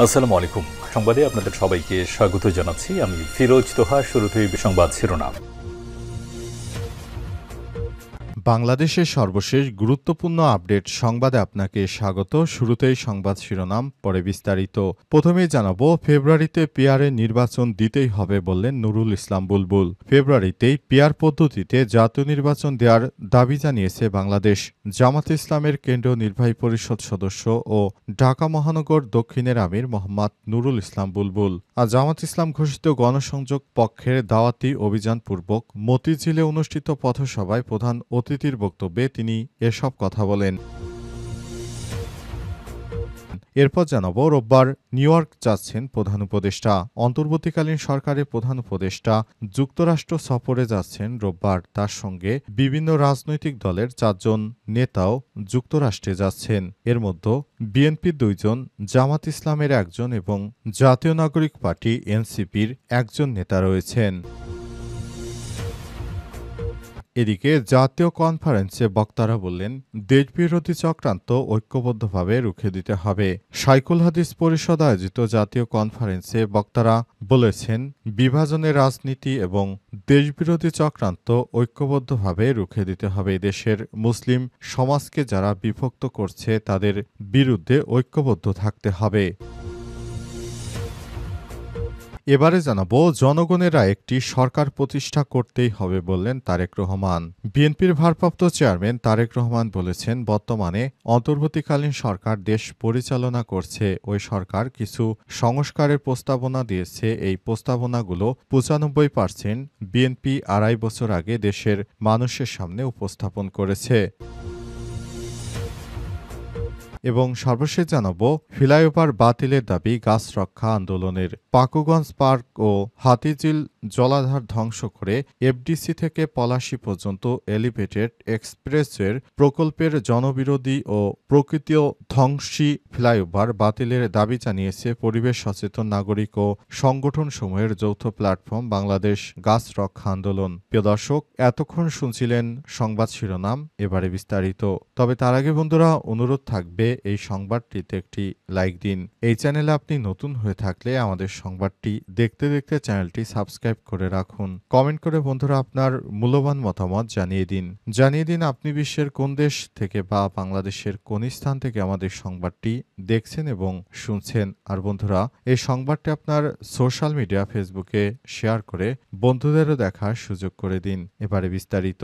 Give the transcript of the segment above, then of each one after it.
আসসালামু আলাইকুম। সংবাদে আপনাদের সবাইকে স্বাগত জানাচ্ছি। আমি ফিরোজ তোহা। শুরুতেই সংবাদ শিরোনাম। বাংলাদেশের সর্বশেষ গুরুত্বপূর্ণ আপডেট সংবাদে আপনাকে স্বাগত। শুরুতেই সংবাদ শিরোনাম, পরে বিস্তারিত। প্রথমেই জানাবো, ফেব্রুয়ারিতে পিআরে নির্বাচন দিতেই হবে বললেন নুরুল ইসলাম বুলবুল। ফেব্রুয়ারিতেই পিআর পদ্ধতিতে জাতীয় নির্বাচন দেওয়ার দাবি জানিয়েছে বাংলাদেশ। জামাতে ইসলামের কেন্দ্রীয় নির্বাহী পরিষদ সদস্য ও ঢাকা মহানগর দক্ষিণের আমির মোহাম্মদ নুরুল ইসলাম বুলবুল আর জামাত ইসলাম ঘোষিত গণসংযোগ পক্ষের দাওয়াতি অভিযানপূর্বক মতিঝিলে অনুষ্ঠিত পথসভায় প্রধান অতিথির বক্তব্যে তিনি এসব কথা বলেন। এরপর জানাবো, রোববার নিউ ইয়র্ক যাচ্ছেন প্রধান উপদেষ্টা। অন্তর্বর্তীকালীন সরকারের প্রধান উপদেষ্টা যুক্তরাষ্ট্র সফরে যাচ্ছেন রোববার। তার সঙ্গে বিভিন্ন রাজনৈতিক দলের 4 জন নেতাও যুক্তরাষ্ট্রে যাচ্ছেন। এর মধ্যে বিএনপির 2 জন, জামাত ইসলামের 1 জন এবং জাতীয় নাগরিক পার্টি এনসিপির 1 জন নেতা রয়েছেন। এদিকে জাতীয় কনফারেন্সে বক্তারা বললেন, দেশবিরোধী চক্রান্ত ঐক্যবদ্ধভাবে রুখে দিতে হবে। শাইখুল হাদিস পরিষদ আয়োজিত জাতীয় কনফারেন্সে বক্তারা বলেছেন, বিভাজনের রাজনীতি এবং দেশবিরোধী চক্রান্ত ঐক্যবদ্ধভাবে রুখে দিতে হবে। দেশের মুসলিম সমাজকে যারা বিভক্ত করছে তাদের বিরুদ্ধে ঐক্যবদ্ধ থাকতে হবে। এবারে জানাবো, জনগণের একটি সরকার প্রতিষ্ঠা করতেই হবে বললেন তারেক রহমান। বিএনপির ভারপ্রাপ্ত চেয়ারম্যান তারেক রহমান বলেছেন, বর্তমানে অন্তর্বর্তীকালীন সরকার দেশ পরিচালনা করছে। ওই সরকার কিছু সংস্কারের প্রস্তাবনা দিয়েছে। এই প্রস্তাবনাগুলো 95% বিএনপি 2.5 বছর আগে দেশের মানুষের সামনে উপস্থাপন করেছে। এবং সর্বশেষ জানাবো, ফ্লাইওভার বাতিলের দাবি গাছ রক্ষা আন্দোলনের। পাকুগঞ্জ পার্ক ও হাতিঝিল জলাধার ধ্বংস করে এফডিসি থেকে পলাশী পর্যন্ত এলিভেটেড এক্সপ্রেসওয়ের প্রকল্পের জনবিরোধী ও প্রকৃতি ধ্বংসী ফ্লাইওভার বাতিলের দাবি জানিয়েছে পরিবেশ সচেতন নাগরিক ও সংগঠনসমূহের যৌথ প্ল্যাটফর্ম বাংলাদেশ গাছ রক্ষা আন্দোলন। প্রিয় দর্শক, এতক্ষণ শুনছিলেন সংবাদ শিরোনাম, এবারে বিস্তারিত। তবে তার আগে বন্ধুরা, অনুরোধ থাকবে এই সংবাদটিতে একটি লাইক দিন। এই চ্যানেলে আপনি নতুন হয়ে থাকলে আমাদের সংবাদটি দেখতে দেখতে চ্যানেলটি সাবস্ক্রাইব করে রাখুন। কমেন্ট করে বন্ধুরা আপনার মূল্যবান মতামত জানিয়ে দিন আপনি বিশ্বের কোন দেশ থেকে বা বাংলাদেশের কোন স্থান থেকে আমাদের সংবাদটি দেখছেন এবং শুনছেন। আর বন্ধুরা, এই সংবাদটি আপনার সোশ্যাল মিডিয়া ফেসবুকে শেয়ার করে বন্ধুদেরও দেখার সুযোগ করে দিন। এবারে বিস্তারিত।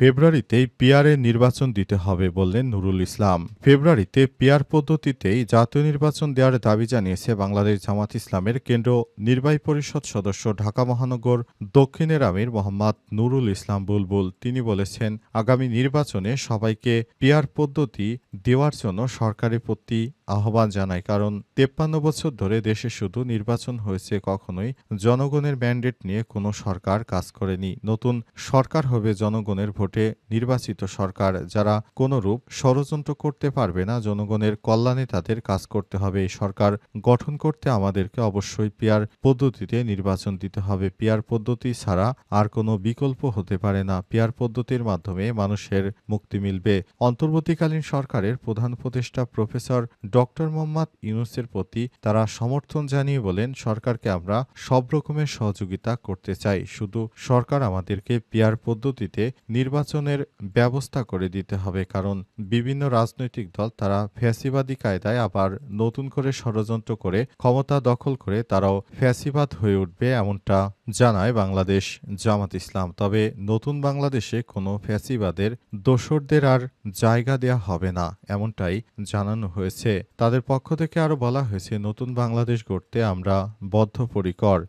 ফেব্রুয়ারিতেই পিআরে নির্বাচন দিতে হবে বললেন নুরুল ইসলাম। ফেব্রুয়ারিতে পিআর পদ্ধতিতেই জাতীয় নির্বাচন দেওয়ার দাবি জানিয়েছে বাংলাদেশ জামাত ইসলামের কেন্দ্রীয় নির্বাহী পরিষদ সদস্য ঢাকা মহানগর দক্ষিণের আমির মোহাম্মদ নুরুল ইসলাম বুলবুল। তিনি বলেছেন, আগামী নির্বাচনে সবাইকে পিআর পদ্ধতি দেওয়ার জন্য সরকারের প্রতি আহ্বান জানায়। কারণ 53 বছর ধরে দেশে শুধু নির্বাচন হয়েছে, কখনোই জনগণের ম্যান্ডেট নিয়ে কোনো সরকার কাজ করেনি। নতুন সরকার হবে জনগণের ভোটে নির্বাচিত সরকার, যারা কোনরূপ ষড়যন্ত্র করতে পারবে না। জনগণের কল্যাণে তাদের কাজ করতে হবে। এই সরকার গঠন করতে আমাদেরকে অবশ্যই পিআর পদ্ধতিতে নির্বাচন দিতে হবে। পিআর পদ্ধতি ছাড়া আর কোনো বিকল্প হতে পারে না। পিআর পদ্ধতির মাধ্যমে মানুষের মুক্তি মিলবে। অন্তর্বর্তীকালীন সরকারের প্রধান উপদেষ্টা প্রফেসর ডক্টর মোহাম্মদ ইউনূসের প্রতি তারা সমর্থন জানিয়ে বলেন, সরকারকে আমরা সব রকমের সহযোগিতা করতে চাই। শুধু সরকার আমাদেরকে পিআর পদ্ধতিতে নির্বাচনের ব্যবস্থা করে দিতে হবে। কারণ বিভিন্ন রাজনৈতিক দল তারা ফ্যাসিবাদী কায়দায় আবার নতুন করে ষড়যন্ত্র করে ক্ষমতা দখল করে তারাও ফ্যাসিবাদ হয়ে উঠবে, এমনটা জানায় বাংলাদেশ জামাত ইসলাম। তবে নতুন বাংলাদেশে কোনো ফ্যাসিবাদের দোসরদের আর জায়গা দেয়া হবে না, এমনটাই জানানো হয়েছে। তাদের পক্ষ থেকে আরও বলা হয়েছে, নতুন বাংলাদেশ গড়তে আমরা বদ্ধপরিকর।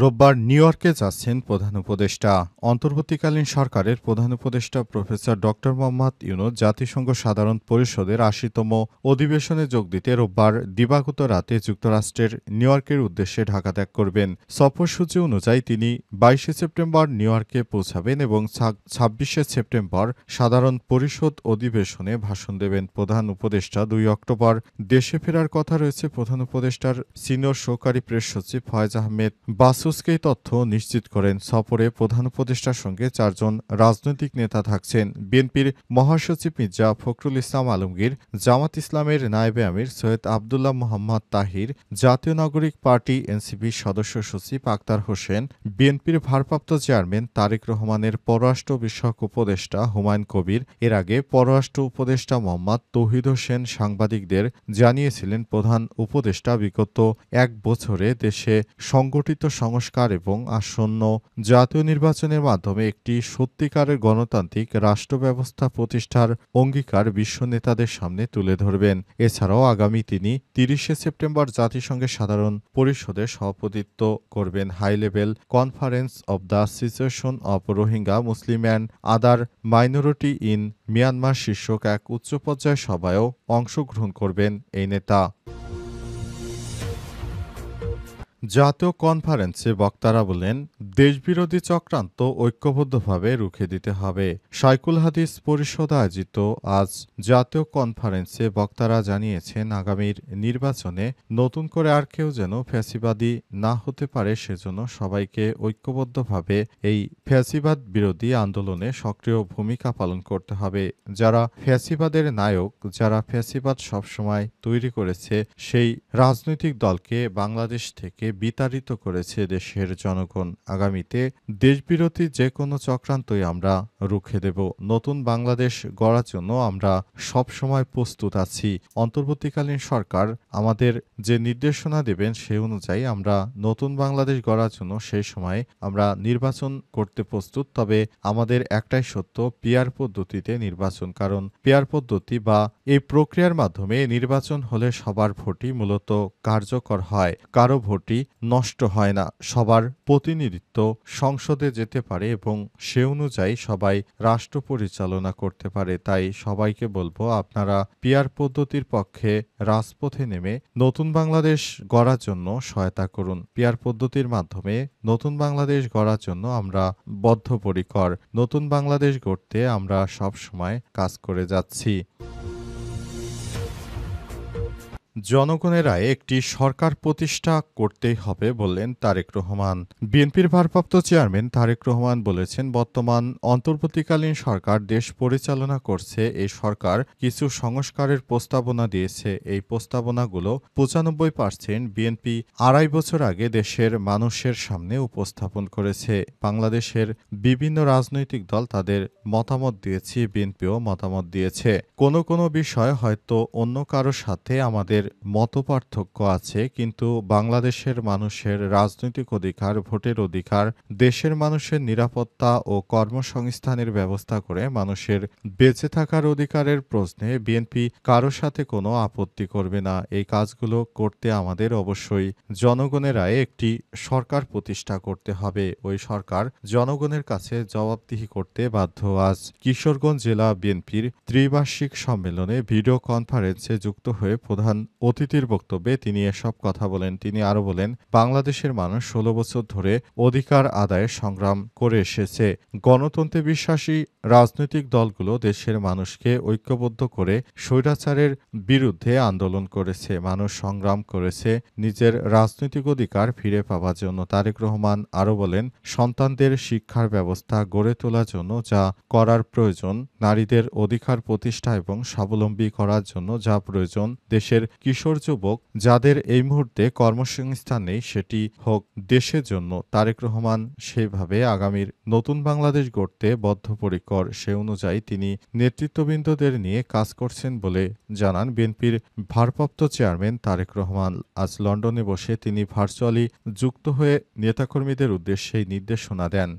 রোববার নিউ ইয়র্কে যাচ্ছেন প্রধান উপদেষ্টা। অন্তর্বর্তীকালীন সরকারের প্রধান উপদেষ্টা প্রফেসর ডক্টর মোহাম্মদ ইউনূস জাতিসংঘ সাধারণ পরিষদের ৮০তম অধিবেশনে যোগ দিতে রোববার দিবাগত রাতে যুক্তরাষ্ট্রের নিউ ইয়র্কের উদ্দেশ্যে ঢাকা ত্যাগ করবেন। সফরসূচি অনুযায়ী তিনি ২২শে সেপ্টেম্বর নিউ ইয়র্কে পৌঁছাবেন এবং ২৬শে সেপ্টেম্বর সাধারণ পরিষদ অধিবেশনে ভাষণ দেবেন। প্রধান উপদেষ্টা ২ অক্টোবর দেশে ফেরার কথা রয়েছে। প্রধান উপদেষ্টার সিনিয়র সহকারী প্রেস সচিব ফয়েজ আহমেদ বাসু এসোসকে তথ্য নিশ্চিত করেন। সফরে প্রধান উপদেষ্টার সঙ্গে ৪ জন রাজনৈতিক নেতা থাকছেন। বিএনপির মহাসচিব মির্জা ফখরুল ইসলাম আলমগীর, জামাত ইসলামের নায়েবে আমির সৈয়দ আবদুল্লাহ মোহাম্মদ তাহির, জাতীয় নাগরিক পার্টি এনসিপির সদস্য সচিব আক্তার হোসেন, বিএনপির ভারপ্রাপ্ত চেয়ারম্যান তারেক রহমানের পররাষ্ট্র বিষয়ক উপদেষ্টা হুমায়ুন কবির। এর আগে পররাষ্ট্র উপদেষ্টা মোহাম্মদ তৌহিদ হোসেন সাংবাদিকদের জানিয়েছিলেন, প্রধান উপদেষ্টা বিগত ১ বছরে দেশে সংগঠিত সংস্কার এবং আসন্ন জাতীয় নির্বাচনের মাধ্যমে একটি সত্যিকারের গণতান্ত্রিক রাষ্ট্র ব্যবস্থা প্রতিষ্ঠার অঙ্গীকার বিশ্ব নেতাদের সামনে তুলে ধরবেন। এছাড়াও আগামী তিনি ৩০শে সেপ্টেম্বর জাতিসংঘের সাধারণ পরিষদে সভাপতিত্ব করবেন। High level conference of the situation of Rohingya Muslim and other minority in Myanmar শীর্ষক এক উচ্চ পর্যায়ের সভায়ও অংশগ্রহণ করবেন এই নেতা। জাতীয় কনফারেন্সে বক্তারা বলেন, দেশবিরোধী চক্রান্ত ঐক্যবদ্ধভাবে রুখে দিতে হবে। শাইখুল হাদিস পরিষদ আয়োজিত আজ জাতীয় কনফারেন্সে বক্তারা জানিয়েছেন, আগামীর নির্বাচনে নতুন করে আর কেউ যেন ফ্যাসিবাদী না হতে পারে, সেজন্য সবাইকে ঐক্যবদ্ধভাবে এই ফ্যাসিবাদ বিরোধী আন্দোলনে সক্রিয় ভূমিকা পালন করতে হবে। যারা ফ্যাসিবাদের নায়ক, যারা ফ্যাসিবাদ সবসময় তৈরি করেছে, সেই রাজনৈতিক দলকে বাংলাদেশ থেকে বিতাড়িত করেছে দেশের জনগণ। আগামীতে দেশবিরোধী যে কোনো চক্রান্তই আমরা রুখে দেব। নতুন বাংলাদেশ গড়ার জন্য আমরা সব সময় প্রস্তুত আছি। অন্তর্বর্তীকালীন সরকার আমাদের যে নির্দেশনা দেবেন সে অনুযায়ী আমরা নতুন বাংলাদেশ গড়ার জন্য সেই সময় আমরা নির্বাচন করতে প্রস্তুত। তবে আমাদের একটাই সত্য, পিআর পদ্ধতিতে নির্বাচন। কারণ পিআর পদ্ধতি বা এই প্রক্রিয়ার মাধ্যমে নির্বাচন হলে সবার ভোটই মূলত কার্যকর হয়, কারো ভোটই নষ্ট হয় না। সবার প্রতিনিধিত্ব সংসদে যেতে পারে এবং সে অনুযায়ী সবাই রাষ্ট্র পরিচালনা করতে পারে। তাই সবাইকে বলবো, আপনারা পিআর পদ্ধতির পক্ষে রাজপথে নেমে নতুন বাংলাদেশ গড়ার জন্য সহায়তা করুন। পিআর পদ্ধতির মাধ্যমে নতুন বাংলাদেশ গড়ার জন্য আমরা বদ্ধপরিকর। নতুন বাংলাদেশ গড়তে আমরা সব সময় কাজ করে যাচ্ছি। জনগণের রায়ে একটি সরকার প্রতিষ্ঠা করতেই হবে বললেন তারেক রহমান। বিএনপির ভারপ্রাপ্ত চেয়ারম্যান তারেক রহমান বলেছেন, বর্তমান অন্তর্বর্তীকালীন সরকার দেশ পরিচালনা করছে। এই সরকার কিছু সংস্কারের প্রস্তাবনা দিয়েছে। এই প্রস্তাবনাগুলো ৯৫% বিএনপি ২.৫ বছর আগে দেশের মানুষের সামনে উপস্থাপন করেছে। বাংলাদেশের বিভিন্ন রাজনৈতিক দল তাদের মতামত দিয়েছে, বিএনপিও মতামত দিয়েছে। কোনো বিষয় হয়তো অন্য কারো সাথে আমাদের মতপার্থক্য আছে, কিন্তু বাংলাদেশের মানুষের রাজনৈতিক অধিকার, ভোটের অধিকার, দেশের মানুষের নিরাপত্তা ও কর্মসংস্থানের ব্যবস্থা করে মানুষের বেঁচে থাকার অধিকারের প্রশ্নে বিএনপি কারো সাথে কোনো আপত্তি করবে না। এই কাজগুলো করতে আমাদের অবশ্যই জনগণের রায়ে একটি সরকার প্রতিষ্ঠা করতে হবে। ওই সরকার জনগণের কাছে জবাবদিহি করতে বাধ্য। আজ কিশোরগঞ্জ জেলা বিএনপির ত্রিবার্ষিক সম্মেলনে ভিডিও কনফারেন্সে যুক্ত হয়ে প্রধান অতিথির বক্তব্যে তিনি এসব কথা বলেন। তিনি আরো বলেন, বাংলাদেশের মানুষ ১৬ বছর ধরে অধিকার আদায়ে সংগ্রাম করে এসেছে। গণতন্ত্রে বিশ্বাসী রাজনৈতিক দলগুলো দেশের মানুষকে ঐক্যবদ্ধ করে স্বৈরাচারের বিরুদ্ধে আন্দোলন করেছে। মানুষ সংগ্রাম করেছে নিজের রাজনৈতিক অধিকার ফিরে পাওয়ার জন্য। তারেক রহমান আরো বলেন, সন্তানদের শিক্ষার ব্যবস্থা গড়ে তোলার জন্য যা করার প্রয়োজন, নারীদের অধিকার প্রতিষ্ঠা এবং স্বাবলম্বী করার জন্য যা প্রয়োজন, দেশের কিশোর যুবক যাদের এই মুহূর্তে কর্মসংস্থান নেই সেটি হোক দেশের জন্য। তারেক রহমান সেভাবে আগামীর নতুন বাংলাদেশ গড়তে বদ্ধপরিকর। সে অনুযায়ী তিনি নেতৃত্ববৃন্দদের নিয়ে কাজ করছেন বলে জানান বিএনপির ভারপ্রাপ্ত চেয়ারম্যান তারেক রহমান। আজ লন্ডনে বসে তিনি ভার্চুয়ালি যুক্ত হয়ে নেতাকর্মীদের উদ্দেশ্যে নির্দেশনা দেন।